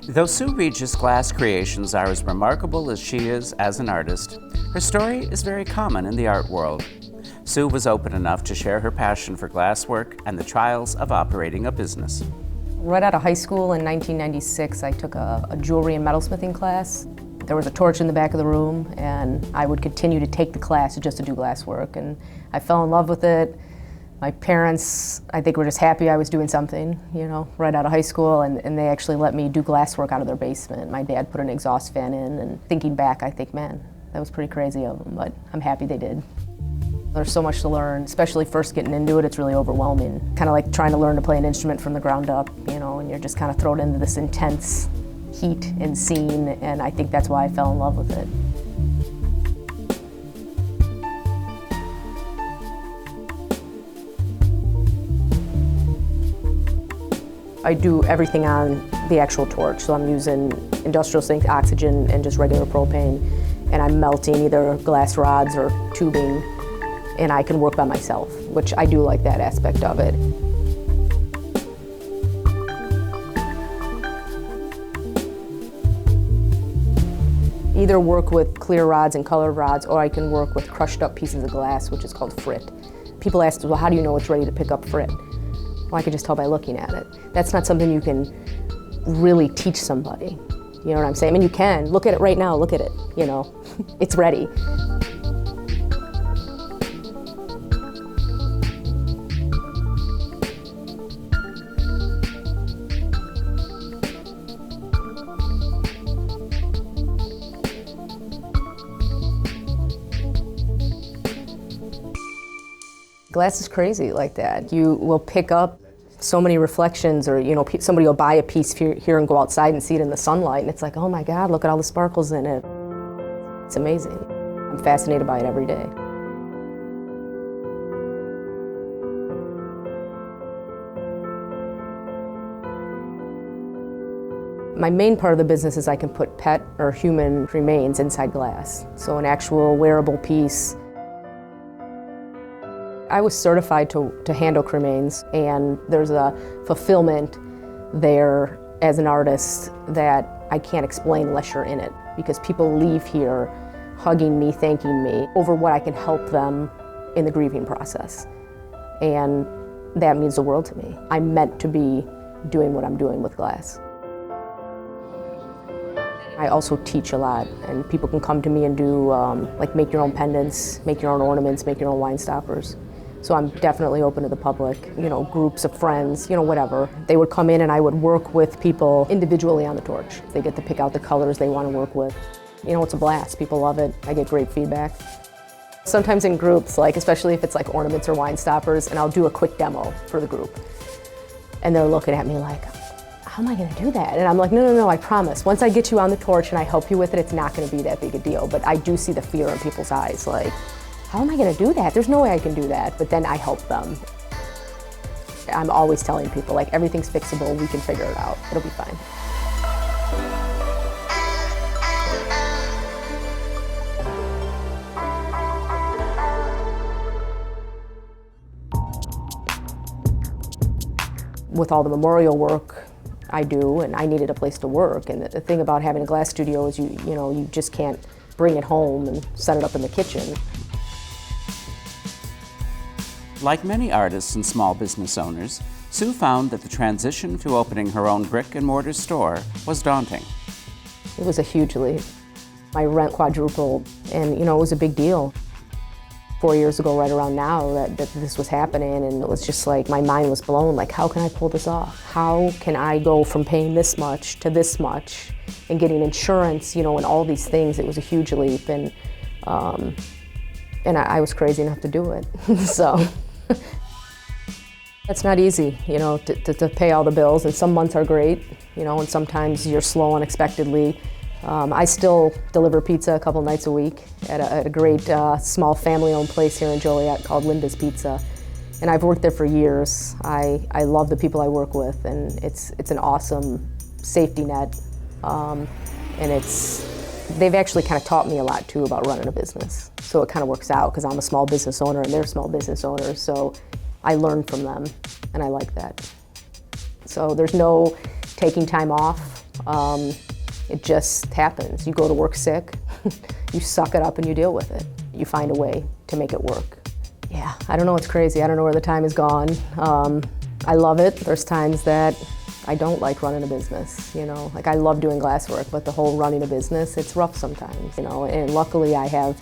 Though Sue Regis' glass creations are as remarkable as she is as an artist, her story is very common in the art world. Sue was open enough to share her passion for glasswork and the trials of operating a business. Right out of high school in 1996, I took a jewelry and metalsmithing class. There was a torch in the back of the room, and I would continue to take the class just to do glasswork, and I fell in love with it. My parents, I think, were just happy I was doing something, right out of high school, and they actually let me do glasswork out of their basement. My dad put an exhaust fan in, and thinking back, I think, man, that was pretty crazy of them, but I'm happy they did. There's so much to learn, especially first getting into it, it's really overwhelming. Kind of like trying to learn to play an instrument from the ground up, and you're just kind of thrown into this intense heat and scene, and I think that's why I fell in love with it. I do everything on the actual torch, so I'm using industrial strength oxygen and just regular propane, and I'm melting either glass rods or tubing, and I can work by myself, which I do like that aspect of it. Either work with clear rods and colored rods, or I can work with crushed up pieces of glass, which is called frit. People ask, well, how do you know it's ready to pick up frit? Well, I can just tell by looking at it. That's not something you can really teach somebody. You know what I'm saying? I mean, you can. Look at it right now, look at it, It's ready. Glass is crazy like that. You will pick up so many reflections, or somebody will buy a piece here and go outside and see it in the sunlight, and it's like, oh my God, look at all the sparkles in it. It's amazing. I'm fascinated by it every day. My main part of the business is I can put pet or human remains inside glass, so an actual wearable piece. I was certified to handle cremains, and there's a fulfillment there as an artist that I can't explain unless you're in it, because people leave here hugging me, thanking me over what I can help them in the grieving process. And that means the world to me. I'm meant to be doing what I'm doing with glass. I also teach a lot, and people can come to me and do like make your own pendants, make your own ornaments, make your own wine stoppers. So I'm definitely open to the public, groups of friends, whatever. They would come in and I would work with people individually on the torch. They get to pick out the colors they want to work with. It's a blast, people love it. I get great feedback. Sometimes in groups, especially if it's like ornaments or wine stoppers, and I'll do a quick demo for the group. And they're looking at me like, how am I gonna do that? And I'm like, no, I promise. Once I get you on the torch and I help you with it, it's not gonna be that big a deal. But I do see the fear in people's eyes, like, how am I gonna do that? There's no way I can do that. But then I help them. I'm always telling people, everything's fixable, we can figure it out. It'll be fine. With all the memorial work I do, and I needed a place to work, and the thing about having a glass studio is you just can't bring it home and set it up in the kitchen. Like many artists and small business owners, Sue found that the transition to opening her own brick and mortar store was daunting. It was a huge leap. My rent quadrupled, and it was a big deal. 4 years ago, right around now, that this was happening, and it was just like my mind was blown. Like, how can I pull this off? How can I go from paying this much to this much and getting insurance, and all these things? It was a huge leap, and I was crazy enough to do it. So it's not easy, to pay all the bills, and some months are great, and sometimes you're slow unexpectedly. I still deliver pizza a couple nights a week at a great small family-owned place here in Joliet called Linda's Pizza. And I've worked there for years. I love the people I work with, and it's an awesome safety net. And they've actually kind of taught me a lot too about running a business. So it kind of works out because I'm a small business owner and they're small business owners. So I learn from them, and I like that. So there's no taking time off It just happens. You go to work sick, you suck it up and you deal with it. You find a way to make it work. Yeah, I don't know, it's crazy. I don't know where the time is gone. I love it. There's times that I don't like running a business, you know. Like I love doing glasswork, but the whole running a business, it's rough sometimes, you know. And luckily I have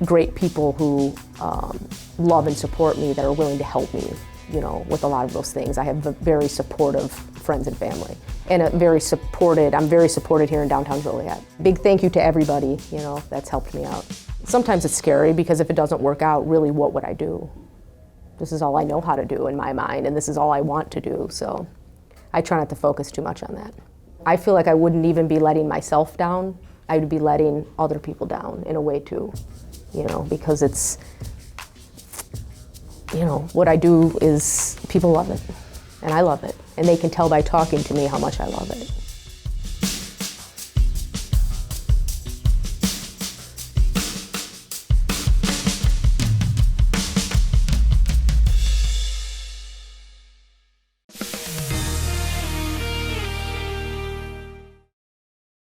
great people who love and support me that are willing to help me, you know, with a lot of those things. I have very supportive friends and family. And I'm very supported here in downtown Joliet. Big thank you to everybody, you know, that's helped me out. Sometimes it's scary because if it doesn't work out, really what would I do? This is all I know how to do in my mind, and this is all I want to do, so I try not to focus too much on that. I feel like I wouldn't even be letting myself down. I would be letting other people down in a way too, you know, because it's, you know, what I do is people love it, and I love it, and they can tell by talking to me how much I love it.